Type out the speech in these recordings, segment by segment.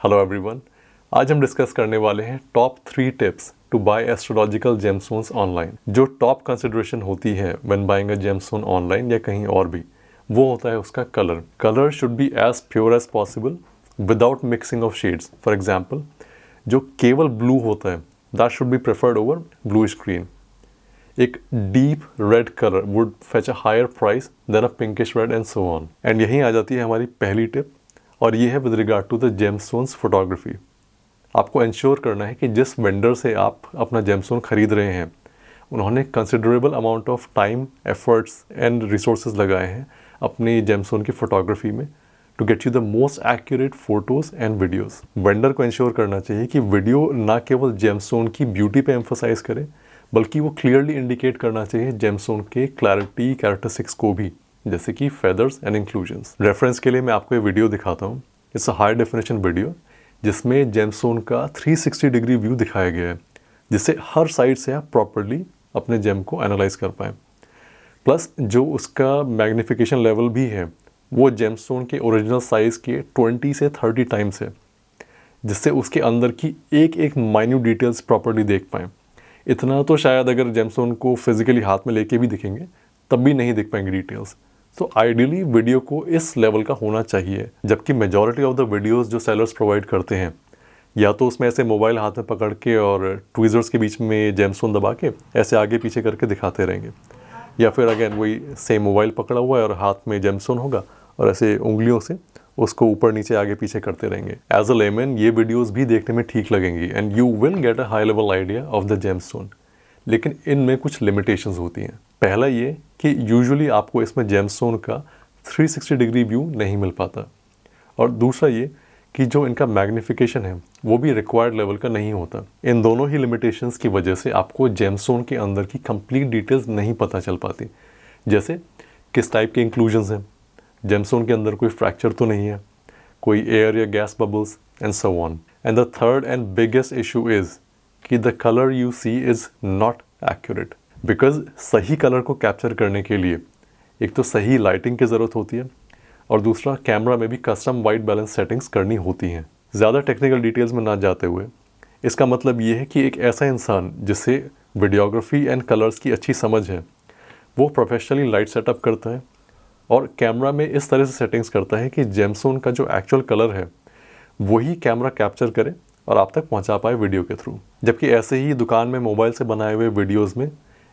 Hello everyone, आज हम discuss करने वाले हैं top 3 tips to buy astrological gemstones online. जो टॉप कंसिडरेशन होती है when buying a gemstone online या कहीं और भी, वो होता है उसका colour. Colour should be as pure as possible without mixing of shades. For example, जो केवल ब्लू होता है that should be preferred over bluish green. एक deep red colour would fetch a higher price than a pinkish red and so on. And यहीं आ जाती है हमारी पहली टिप, और ये है with regard to the gemstones photography. आपको इंश्योर करना है कि जिस वेंडर से आप अपना जेमस्टोन खरीद रहे हैं, उन्होंने considerable amount of time, efforts and resources लगाए हैं अपनी जेमस्टोन की फोटोग्राफी में to get you the most accurate photos and videos. Vendor को इंश्योर करना चाहिए कि वीडियो ना केवल जेमस्टोन की ब्यूटी पे एम्फोसाइज करे, बल्कि वो क्लियरली इंडिकेट करना चाहिए जेमस्टोन के क्लैरिटी कैरेक्टरिस्टिक्स को भी, जैसे कि फेदर्स एंड इंक्लूजन्स। रेफरेंस के लिए मैं आपको ये वीडियो दिखाता हूँ। It's a high definition video जिसमें जेमस्टोन का 360 डिग्री व्यू दिखाया गया है, जिससे हर साइड से आप प्रॉपरली अपने जेम को एनालाइज कर पाएँ। प्लस जो उसका मैग्नीफिकेशन लेवल भी है वो जेमस्टोन के ओरिजिनल साइज़ के 20 से 30 टाइम्स है, जिससे उसके अंदर की एक एक माइन्यूट डिटेल्स प्रॉपरली देख पाएँ। इतना तो शायद अगर जेमस्टोन को फिजिकली हाथ में लेके भी दिखेंगे तब भी नहीं दिख पाएंगे डिटेल्स। तो आइडियली वीडियो को इस लेवल का होना चाहिए, जबकि मेजॉरिटी ऑफ द वीडियोस जो सेलर्स प्रोवाइड करते हैं, या तो उसमें ऐसे मोबाइल हाथ में पकड़ के और ट्वीज़र्स के बीच में जेमस्टोन दबा के ऐसे आगे पीछे करके दिखाते रहेंगे, या फिर अगेन वही सेम मोबाइल पकड़ा हुआ है और हाथ में जेमस्टोन होगा और ऐसे उंगलियों से उसको ऊपर नीचे आगे पीछे करते रहेंगे। एज अ लेमन ये वीडियोज़ भी देखने में ठीक लगेंगी and you will get a high level idea of the gemstone, लेकिन इनमें कुछ लिमिटेशंस होती हैं। पहला ये कि यूजुअली आपको इसमें जेमस्टोन का 360 डिग्री व्यू नहीं मिल पाता, और दूसरा ये कि जो इनका मैग्नीफिकेशन है वो भी रिक्वायर्ड लेवल का नहीं होता। इन दोनों ही लिमिटेशंस की वजह से आपको जेमस्टोन के अंदर की कंप्लीट डिटेल्स नहीं पता चल पाती, जैसे किस टाइप के इंक्लूजन्स हैं, जेमस्टोन के अंदर कोई फ्रैक्चर तो नहीं है, कोई एयर या gas bubbles and so on. And the third and biggest issue is कि the colour you see is not accurate, because सही कलर को कैप्चर करने के लिए एक तो सही लाइटिंग की ज़रूरत होती है, और दूसरा कैमरा में भी कस्टम वाइट बैलेंस सेटिंग्स करनी होती हैं। ज़्यादा टेक्निकल डिटेल्स में ना जाते हुए इसका मतलब ये है कि एक ऐसा इंसान जिसे वीडियोग्राफी एंड कलर्स की अच्छी समझ है, वो प्रोफेशनली लाइट सेटअप करता है और कैमरा में इस तरह से सेटिंग्स करता है कि जेमस्टोन का जो एक्चुअल कलर है वही कैमरा कैप्चर करे और आप तक पहुंचा पाए वीडियो के थ्रू। जबकि ऐसे ही दुकान में मोबाइल से बनाए हुए वीडियोस में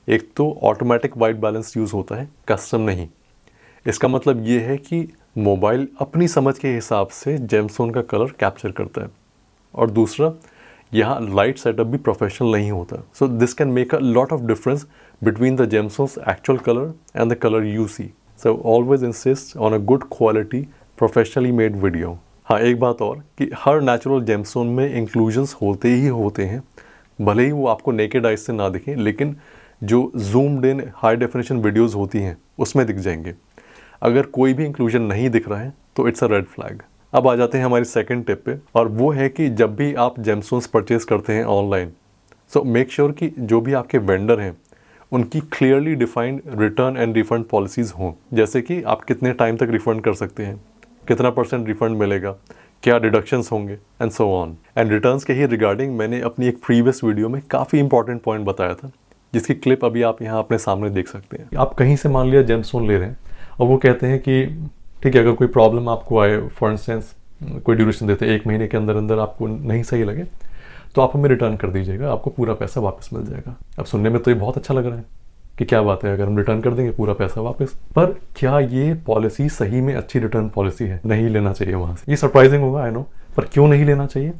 एक तो ऑटोमेटिक वाइट बैलेंस यूज़ होता है, कस्टम नहीं। इसका मतलब ये है कि मोबाइल अपनी समझ के हिसाब से जेमस्टोन का कलर कैप्चर करता है, और दूसरा यहाँ लाइट सेटअप भी प्रोफेशनल नहीं होता। So this can make a lot of difference between the gemstones actual colour and the colour you see. So always insist on a good quality professionally made video. हाँ, एक बात और कि हर natural gemstone में inclusions होते ही होते हैं, भले ही वो आपको नेकेड आइज से ना दिखें, लेकिन जो जूम्ड इन हाई डेफिनेशन वीडियोस होती हैं उसमें दिख जाएंगे। अगर कोई भी इंक्लूजन नहीं दिख रहा है तो इट्स अ रेड फ्लैग। अब आ जाते हैं हमारी सेकंड टिप पे, और वो है कि जब भी आप जेमस्टोन्स परचेज करते हैं ऑनलाइन, सो मेक श्योर कि जो भी आपके वेंडर हैं उनकी clearly defined return and refund policies हों। जैसे कि आप कितने टाइम तक रिफंड कर सकते हैं, कितना % रिफंड मिलेगा, क्या डिडक्शंस होंगे and so on. And returns के ही रिगार्डिंग मैंने अपनी एक प्रीवियस वीडियो में काफ़ी इंपॉर्टेंट पॉइंट बताया था, जिसकी क्लिप अभी आप यहाँ अपने सामने देख सकते हैं। आप कहीं से मान लिया जेमस्टोन ले रहे हैं और वो कहते हैं कि ठीक है, अगर कोई प्रॉब्लम आपको आए, फॉर इंस्टेंस कोई ड्यूरेशन देते हैं 1 महीने के अंदर अंदर आपको नहीं सही लगे, तो आप हमें रिटर्न कर दीजिएगा, आपको पूरा पैसा वापस मिल जाएगा। अब सुनने में तो ये बहुत अच्छा लग रहा है कि क्या बात है, अगर हम रिटर्न कर देंगे पूरा पैसा वापस, पर क्या ये पॉलिसी सही में अच्छी रिटर्न पॉलिसी है? नहीं लेना चाहिए वहाँ से। ये सरप्राइजिंग होगा, आई नो, पर क्यों नहीं लेना चाहिए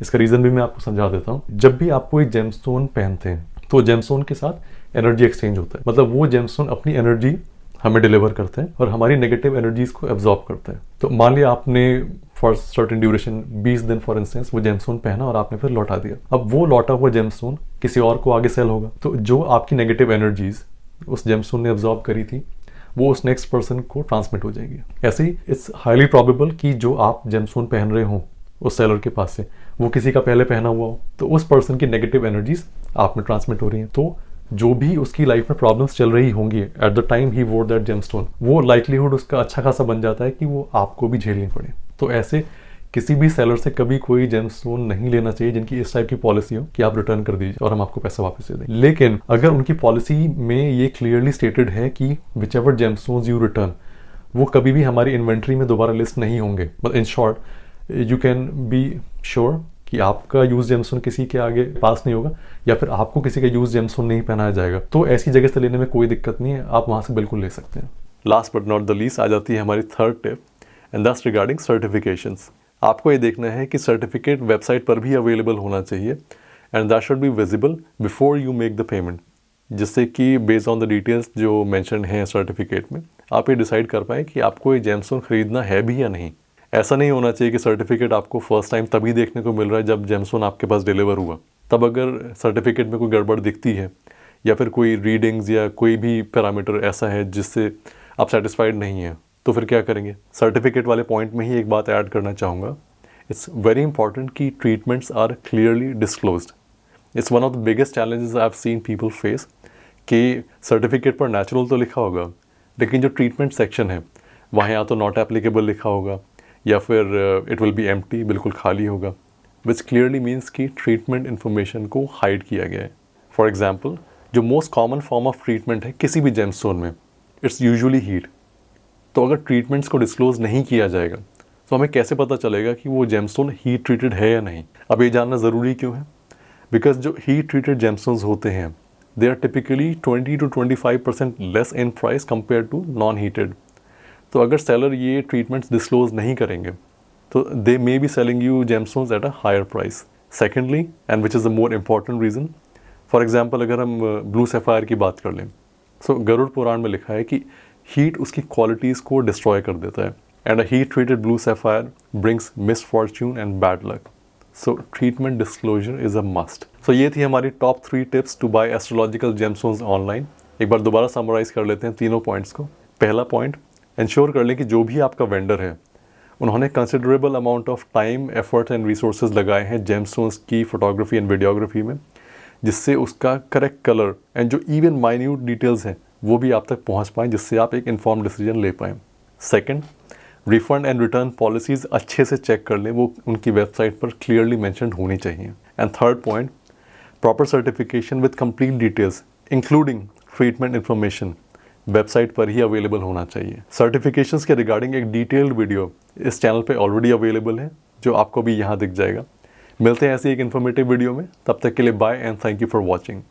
इसका रीज़न भी मैं आपको समझा देता हूँ। जब भी आप कोई जेमस्टोन पहनते हैं तो जेमस्टोन के साथ एनर्जी एक्सचेंज होता है, मतलब वो जेमस्टोन अपनी एनर्जी हमें डिलीवर करते हैं और हमारी नेगेटिव एनर्जीज को एब्जॉर्ब करते हैं। तो मान लिया आपने फॉर सर्टेन ड्यूरेशन 20 दिन फॉर इंस्टेंस वो जेमस्टोन पहना और आपने फिर लौटा दिया। अब वो लौटा हुआ जेमस्टोन किसी और को आगे सेल होगा, तो जो आपकी नेगेटिव एनर्जीज उस जेमस्टोन ने एब्जॉर्ब करी थी वो उस नेक्स्ट पर्सन को ट्रांसमिट हो जाएगी। ऐसे ही इट्स हाईली प्रोबेबल कि जो आप जेमस्टोन पहन रहे हो उस सेलर के पास से, वो किसी का पहले पहना हुआ हो, तो उस पर्सन की नेगेटिव एनर्जीज आप में ट्रांसमिट हो रही हैं। तो जो भी उसकी लाइफ में प्रॉब्लम्स चल रही होंगी एट द टाइम ही वोर दैट जेमस्टोन, वो लाइकलीहुड उसका अच्छा खासा बन जाता है कि वो आपको भी झेलनी पड़े। तो ऐसे किसी भी सेलर से कभी कोई जेमस्टोन नहीं लेना चाहिए जिनकी इस टाइप की पॉलिसी हो कि आप रिटर्न कर दीजिए और हम आपको पैसा वापस दे दें। लेकिन अगर उनकी पॉलिसी में ये क्लियरली स्टेटेड है कि which ever gemstones you return, वो कभी भी हमारी इन्वेंट्री में दोबारा लिस्ट नहीं होंगे। But in short you can be sure कि आपका यूज जेमस्टोन किसी के आगे पास नहीं होगा या फिर आपको किसी का यूज जेमस्टोन नहीं पहनाया जाएगा। तो ऐसी जगह से लेने में कोई दिक्कत नहीं है, आप वहाँ से बिल्कुल ले सकते हैं। Last but not the least आ जाती है हमारी third tip, and that's regarding certifications. आपको ये देखना है कि सर्टिफिकेट वेबसाइट पर भी अवेलेबल होना चाहिए and that should be visible before you make the payment, जिससे कि बेस्ड ऑन द डिटेल्स जो मेंशन हैं सर्टिफिकेट में आप ये डिसाइड कर पाएँ कि आपको ये जेमस्टोन खरीदना है भी या नहीं। ऐसा नहीं होना चाहिए कि सर्टिफिकेट आपको फर्स्ट टाइम तभी देखने को मिल रहा है जब जेमस्टोन आपके पास डिलीवर हुआ। तब अगर सर्टिफिकेट में कोई गड़बड़ दिखती है या फिर कोई रीडिंग्स या कोई भी पैरामीटर ऐसा है जिससे आप सेटिस्फाइड नहीं हैं, तो फिर क्या करेंगे। सर्टिफिकेट वाले पॉइंट में ही एक बात ऐड करना चाहूँगा, इट्स वेरी इंपॉर्टेंट कि treatments are clearly disclosed. It's one of the biggest challenges I have seen people face कि सर्टिफिकेट पर नेचुरल तो लिखा होगा लेकिन जो ट्रीटमेंट सेक्शन है वहाँ या तो नॉट एप्लीकेबल लिखा होगा या फिर इट विल बी एम्प्टी, बिल्कुल खाली होगा, विच क्लियरली मीन्स कि ट्रीटमेंट इन्फॉर्मेशन को हाइड किया गया है। फॉर एग्जाम्पल, जो most common form of treatment है किसी भी जेमस्टोन में, इट्स यूजुअली हीट। तो अगर ट्रीटमेंट्स को डिस्क्लोज नहीं किया जाएगा तो हमें कैसे पता चलेगा कि वो जेमस्टोन हीट ट्रीटेड है या नहीं। अब ये जानना ज़रूरी क्यों है? बिकॉज जो हीट ट्रीटेड जेमस्टोन्स होते हैं they are typically 20 to 25% less in price compare to non heated. तो अगर सेलर ये ट्रीटमेंट्स डिस्क्लोज नहीं करेंगे तो they may be selling you gemstones at a higher price. Secondly, and which is the more important reason, for example अगर हम blue sapphire की बात कर लें, सो गरुड़ पुराण में लिखा है कि हीट उसकी क्वालिटीज़ को डिस्ट्रॉय कर देता है and a heat treated blue sapphire brings misfortune and bad luck. So treatment disclosure is a must. So ये थी हमारी top 3 tips to buy astrological gemstones online. एक बार दोबारा समराइज़ कर लेते हैं तीनों पॉइंट्स को। पहला पॉइंट, इंश्योर कर लें कि जो भी आपका वेंडर है उन्होंने considerable amount of time, effort and resources लगाए हैं जेमस्टोन्स की फोटोग्राफी एंड वीडियोग्राफी में, जिससे उसका करेक्ट कलर एंड जो इवन माइन्यूट डिटेल्स हैं वो भी आप तक पहुंच पाएँ, जिससे आप एक इन्फॉर्म डिसीजन ले पाएँ। Second, refund and return policies अच्छे से चेक कर लें, वो उनकी वेबसाइट पर क्लियरली मेंशन्ड होनी चाहिए। And third point, proper certification with complete details including treatment information website पर ही अवेलेबल होना चाहिए। सर्टिफिकेशंस के रिगार्डिंग एक डिटेल्ड वीडियो इस चैनल पे ऑलरेडी अवेलेबल है जो आपको भी यहाँ दिख जाएगा। मिलते हैं ऐसी एक इन्फॉर्मेटिव वीडियो में, तब तक के लिए bye and thank you for watching.